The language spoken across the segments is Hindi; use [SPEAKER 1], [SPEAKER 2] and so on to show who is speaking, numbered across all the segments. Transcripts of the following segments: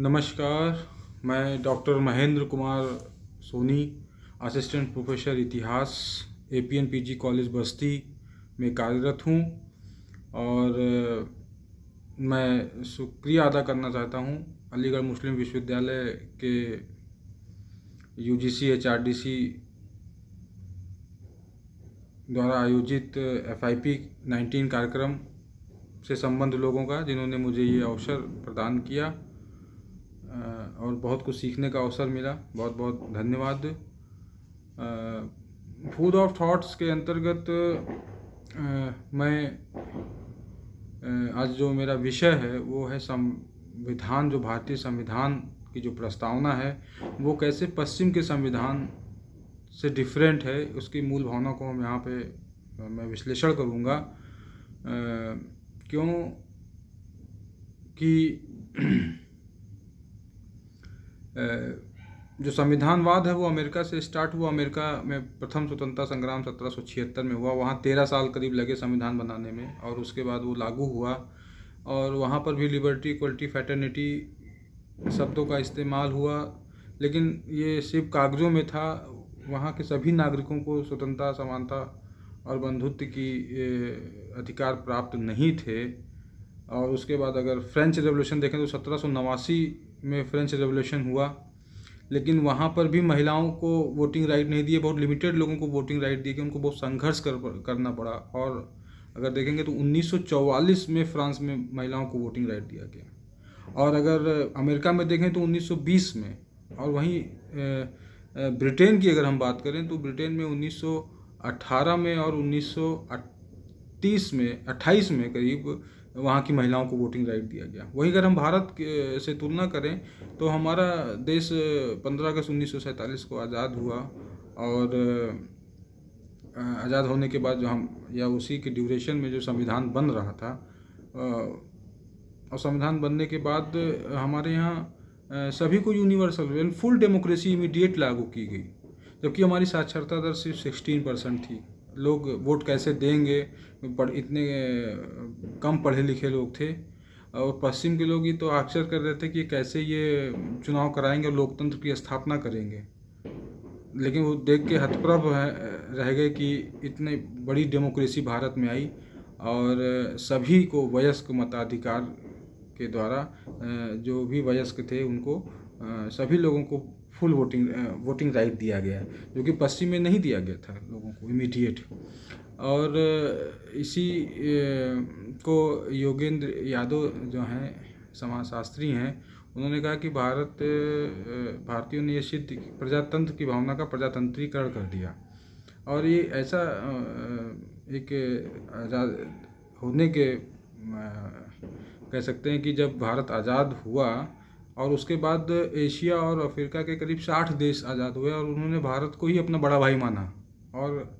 [SPEAKER 1] नमस्कार। मैं doctor Mahendra Kumar Soni, assistant professor इतिहास एपीएन पीजी कॉलेज बस्ती में कार्यरत हूँ और मैं शुक्रिया अदा करना चाहता हूँ अलीगढ़ मुस्लिम विश्वविद्यालय के यूजीसी एचआरडीसी द्वारा आयोजित FIP 19 कार्यक्रम से संबंध लोगों का, जिन्होंने मुझे ये अवसर प्रदान किया और बहुत कुछ सीखने का अवसर मिला। बहुत बहुत धन्यवाद। फूड ऑफ थॉट्स के अंतर्गत मैं आज जो मेरा विषय है वो है संविधान। जो भारतीय संविधान की जो प्रस्तावना है वो कैसे पश्चिम के संविधान से डिफरेंट है, उसकी मूल भावना को हम यहाँ पे मैं विश्लेषण करूँगा। क्यों कि जो संविधानवाद है वो अमेरिका से स्टार्ट हुआ। अमेरिका में प्रथम स्वतंत्रता संग्राम 1776 में हुआ। वहाँ 13 साल करीब लगे संविधान बनाने में और उसके बाद वो लागू हुआ। और वहाँ पर भी लिबर्टी, इक्वलिटी, फ्रेटर्निटी शब्दों का इस्तेमाल हुआ, लेकिन ये सिर्फ कागजों में था। वहाँ के सभी नागरिकों को स्वतंत्रता, समानता और बंधुत्व की अधिकार प्राप्त नहीं थे। और उसके बाद अगर फ्रेंच रेवोल्यूशन देखें तो 1789 में फ्रेंच रेवोल्यूशन हुआ, लेकिन वहाँ पर भी महिलाओं को वोटिंग राइट नहीं दिए। बहुत लिमिटेड लोगों को वोटिंग राइट दिए कि उनको बहुत संघर्ष करना पड़ा। और अगर देखेंगे तो 1944 में फ्रांस में महिलाओं को वोटिंग राइट दिया गया। और अगर अमेरिका में देखें तो 1920 में। और वहीं ब्रिटेन की अगर हम बात करें तो ब्रिटेन में 1918 में और 1930 में 28 में करीब वहाँ की महिलाओं को वोटिंग राइट दिया गया। वहीं अगर हम भारत से तुलना करें तो हमारा देश 15 अगस्त 1947 को आज़ाद हुआ। और आज़ाद होने के बाद जो हम या उसी के ड्यूरेशन में जो संविधान बन रहा था, और संविधान बनने के बाद हमारे यहाँ सभी को यूनिवर्सल फुल डेमोक्रेसी इमीडिएट लागू की गई, जबकि हमारी साक्षरता दर सिर्फ 16% थी। लोग वोट कैसे देंगे, इतने कम पढ़े लिखे लोग थे। और पश्चिम के लोग ये तो अक्सर कर रहे थे कि कैसे ये चुनाव कराएंगे और लोकतंत्र की स्थापना करेंगे, लेकिन वो देख के हतप्रभ रह गए कि इतनी बड़ी डेमोक्रेसी भारत में आई और सभी को वयस्क मताधिकार के द्वारा जो भी वयस्क थे उनको सभी लोगों को फुल वोटिंग राइट दिया गया, जो कि पश्चिम में नहीं दिया गया था लोगों को इमीडिएट। और इसी को योगेंद्र यादव जो हैं समाजशास्त्री हैं, उन्होंने कहा कि भारतीयों ने ये सिद्ध प्रजातंत्र की भावना का प्रजातंत्रीकरण कर दिया। और ये ऐसा एक आज़ाद होने के कह सकते हैं कि जब भारत आज़ाद हुआ और उसके बाद एशिया और अफ्रीका के करीब 60 देश आज़ाद हुए और उन्होंने भारत को ही अपना बड़ा भाई माना और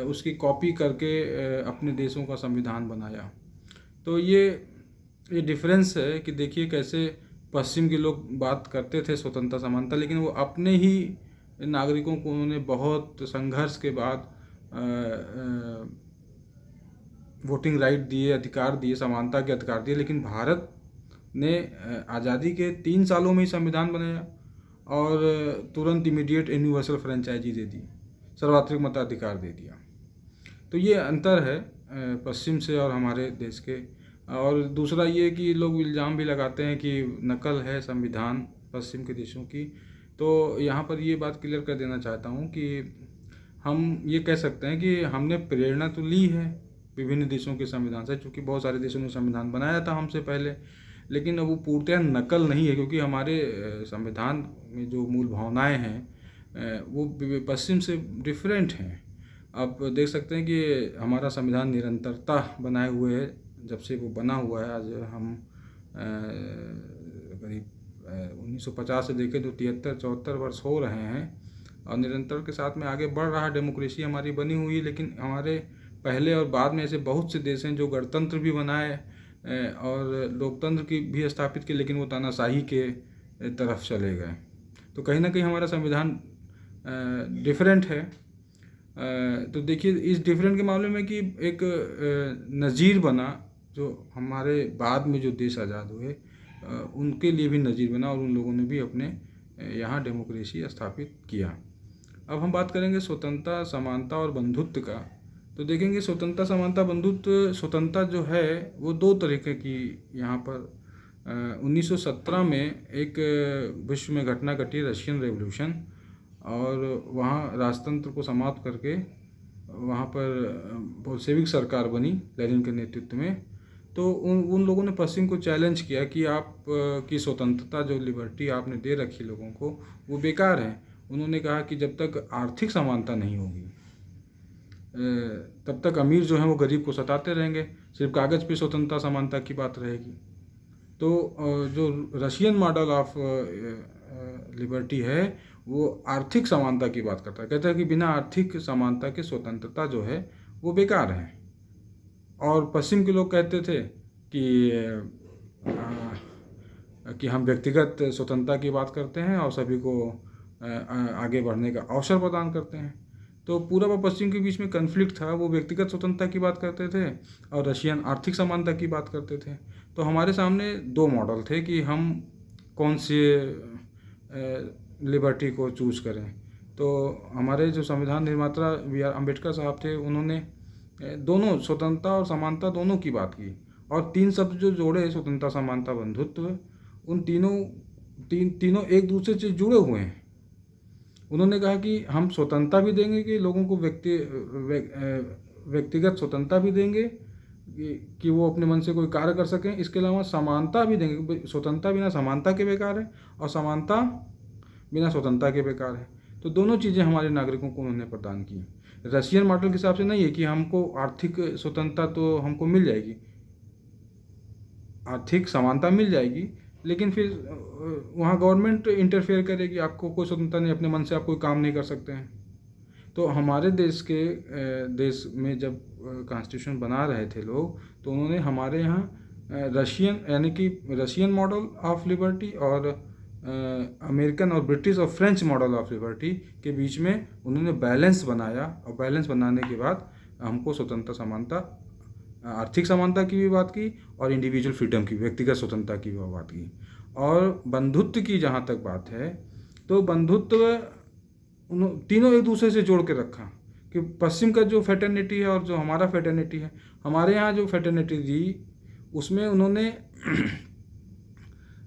[SPEAKER 1] उसकी कॉपी करके अपने देशों का संविधान बनाया। तो ये डिफरेंस है कि देखिए कैसे पश्चिम के लोग बात करते थे स्वतंत्रता, समानता, लेकिन वो अपने ही नागरिकों को उन्होंने बहुत संघर्ष के बाद वोटिंग राइट दिए, अधिकार दिए, समानता के अधिकार दिए। लेकिन भारत ने आज़ादी के 3 सालों में ही संविधान बनाया और तुरंत इमीडिएट यूनिवर्सल फ्रेंचाइजी दे दी, सर्वाधिक मताधिकार दे दिया। तो ये अंतर है पश्चिम से और हमारे देश के। और दूसरा ये कि लोग इल्ज़ाम भी लगाते हैं कि नकल है संविधान पश्चिम के देशों की। तो यहाँ पर ये बात क्लियर कर देना चाहता हूँ कि हम ये कह सकते हैं कि हमने प्रेरणा तो ली है विभिन्न देशों के संविधान से, क्योंकि बहुत सारे देशों ने संविधान बनाया था हमसे पहले, लेकिन अब वो पूर्णतः नकल नहीं है, क्योंकि हमारे संविधान में जो मूल भावनाएं हैं वो पश्चिम से डिफरेंट हैं। आप देख सकते हैं कि हमारा संविधान निरंतरता बनाए हुए है जब से वो बना हुआ है। आज हम करीब 1950 से देखें तो 73-74 वर्ष हो रहे हैं और निरंतर के साथ में आगे बढ़ रहा डेमोक्रेसी हमारी बनी हुई है। लेकिन हमारे पहले और बाद में ऐसे बहुत से देश हैं जो गणतंत्र भी बनाए और लोकतंत्र की भी स्थापित की, लेकिन वो तानाशाही के तरफ चले गए। तो कहीं ना कहीं हमारा संविधान डिफरेंट है। तो देखिए इस डिफरेंट के मामले में कि एक नज़ीर बना जो हमारे बाद में जो देश आज़ाद हुए, उनके लिए भी नज़ीर बना और उन लोगों ने भी अपने यहाँ डेमोक्रेसी स्थापित किया। अब हम बात करेंगे स्वतंत्रता, समानता और बंधुत्व का। तो देखेंगे स्वतंत्रता, समानता, बंधुत्व। स्वतंत्रता जो है वो दो तरीके की यहाँ पर 1917 में एक विश्व में घटना घटी, रशियन रेवोल्यूशन, और वहाँ राजतंत्र को समाप्त करके वहाँ पर बोल्शेविक सरकार बनी लेनिन के नेतृत्व में। तो उन लोगों ने पश्चिम को चैलेंज किया कि आप की स्वतंत्रता, जो लिबर्टी आपने दे रखी लोगों को, वो बेकार है। उन्होंने कहा कि जब तक आर्थिक समानता नहीं होगी तब तक अमीर जो हैं वो गरीब को सताते रहेंगे, सिर्फ कागज़ पे स्वतंत्रता समानता की बात रहेगी। तो जो रशियन मॉडल ऑफ लिबर्टी है वो आर्थिक समानता की बात करता है, कहता है कि बिना आर्थिक समानता के स्वतंत्रता जो है वो बेकार है। और पश्चिम के लोग कहते थे कि हम व्यक्तिगत स्वतंत्रता की बात करते हैं और सभी को आगे बढ़ने का अवसर प्रदान करते हैं। तो पूर्व और पश्चिम के बीच में कन्फ्लिक्ट था, वो व्यक्तिगत स्वतंत्रता की बात करते थे और रशियन आर्थिक समानता की बात करते थे। तो हमारे सामने दो मॉडल थे कि हम कौन से लिबर्टी को चूज़ करें। तो हमारे जो संविधान निर्माता B.R. अम्बेडकर साहब थे, उन्होंने दोनों स्वतंत्रता और समानता दोनों की बात की, और तीन शब्द जो जोड़े, स्वतंत्रता, समानता, बंधुत्व, उन तीनों एक दूसरे से जुड़े हुए हैं। उन्होंने कहा कि हम स्वतंत्रता भी देंगे कि लोगों को व्यक्तिगत स्वतंत्रता भी देंगे कि वो अपने मन से कोई कार्य कर सकें, इसके अलावा समानता भी देंगे। स्वतंत्रता बिना समानता के बेकार है और समानता बिना स्वतंत्रता के बेकार है। तो दोनों चीज़ें हमारे नागरिकों को उन्होंने प्रदान की। रशियन मॉडल के हिसाब से नहीं है कि हमको आर्थिक स्वतंत्रता तो हमको मिल जाएगी, आर्थिक समानता मिल जाएगी, लेकिन फिर वहाँ गवर्नमेंट इंटरफेयर करेगी, आपको कोई स्वतंत्रता नहीं, अपने मन से आप कोई काम नहीं कर सकते हैं। तो हमारे देश में जब कॉन्स्टिट्यूशन बना रहे थे लोग, तो उन्होंने हमारे यहाँ रशियन, यानी कि रशियन मॉडल ऑफ लिबर्टी और अमेरिकन और ब्रिटिश और फ्रेंच मॉडल ऑफ लिबर्टी के बीच में उन्होंने बैलेंस बनाया, और बैलेंस बनाने के बाद हमको स्वतंत्रता, समानता, आर्थिक समानता की भी बात की और इंडिविजुअल फ्रीडम की, व्यक्तिगत स्वतंत्रता की भी बात की। और बंधुत्व की जहाँ तक बात है, तो बंधुत्व तीनों एक दूसरे से जोड़ के रखा कि पश्चिम का जो फेटर्निटी है और जो हमारा फेटर्निटी है, हमारे यहाँ जो फेटर्निटी दी उसमें उन्होंने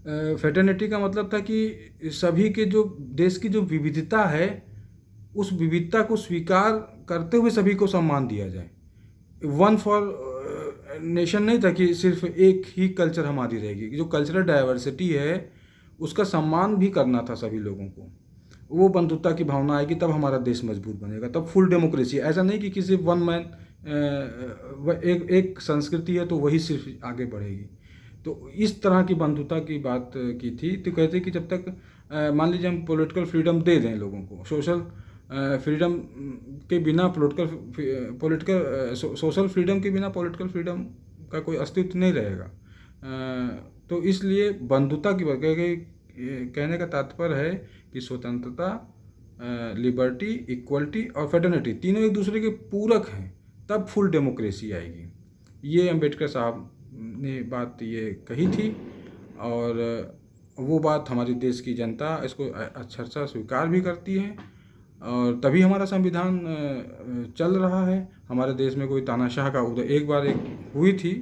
[SPEAKER 1] फेटर्निटी का मतलब था कि सभी के जो देश की जो विविधता है, उस विविधता को स्वीकार करते हुए सभी को सम्मान दिया जाए। वन फॉर नेशन नहीं था कि सिर्फ एक ही कल्चर हमारी रहेगी। जो कल्चरल डाइवर्सिटी है उसका सम्मान भी करना था सभी लोगों को। वो बंधुत्ता की भावना आएगी तब हमारा देश मजबूत बनेगा, तब फुल डेमोक्रेसी। ऐसा नहीं कि किसी वन मैन एक संस्कृति है तो वही सिर्फ आगे बढ़ेगी। तो इस तरह की बंधुता की बात की थी। तो कहते कि जब तक मान लीजिए हम पॉलिटिकल फ्रीडम दे दें लोगों को, सोशल फ्रीडम के बिना सोशल फ्रीडम के बिना पॉलिटिकल फ्रीडम का कोई अस्तित्व नहीं रहेगा। तो इसलिए बंधुता की बात कहने का तात्पर्य है कि स्वतंत्रता, लिबर्टी, इक्वलिटी और फेटर्निटी तीनों एक दूसरे के पूरक हैं, तब फुल डेमोक्रेसी आएगी। ये अम्बेडकर साहब ने बात ये कही थी, और वो बात हमारे देश की जनता इसको अक्षरशः स्वीकार भी करती है, और तभी हमारा संविधान चल रहा है। हमारे देश में कोई तानाशाह का उदय एक बार हुई थी,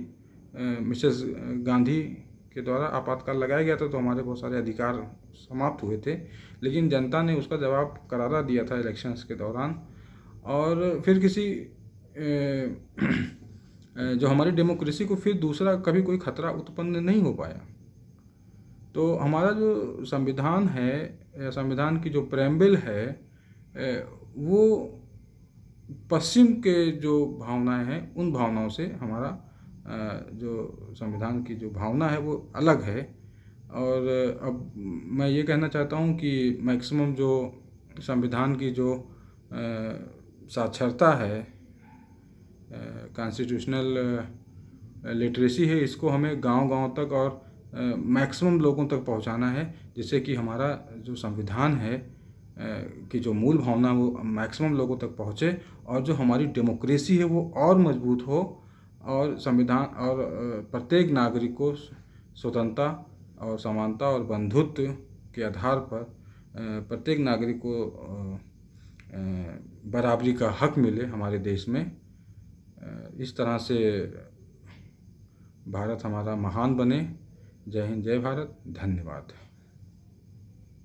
[SPEAKER 1] मिसेस गांधी के द्वारा आपातकाल लगाया गया था, तो हमारे बहुत सारे अधिकार समाप्त हुए थे, लेकिन जनता ने उसका जवाब करारा दिया था इलेक्शंस के दौरान। और फिर किसी जो हमारी डेमोक्रेसी को फिर दूसरा कभी कोई खतरा उत्पन्न नहीं हो पाया। तो हमारा जो संविधान है, या संविधान की जो प्रेम्बल है, वो पश्चिम के जो भावनाएं हैं उन भावनाओं से हमारा जो संविधान की जो भावना है वो अलग है। और अब मैं ये कहना चाहता हूँ कि मैक्सिमम जो संविधान की जो साक्षरता है, कॉन्स्टिट्यूशनल लिटरेसी है, इसको हमें गांव-गांव तक और मैक्सिमम लोगों तक पहुंचाना है, जिससे कि हमारा जो संविधान है कि जो मूल भावना वो मैक्सिमम लोगों तक पहुंचे, और जो हमारी डेमोक्रेसी है वो और मजबूत हो, और संविधान और प्रत्येक नागरिक को स्वतंत्रता और समानता और बंधुत्व के आधार पर प्रत्येक नागरिक को बराबरी का हक मिले हमारे देश में। इस तरह से भारत हमारा महान बने। जय हिंद, जय भारत, धन्यवाद।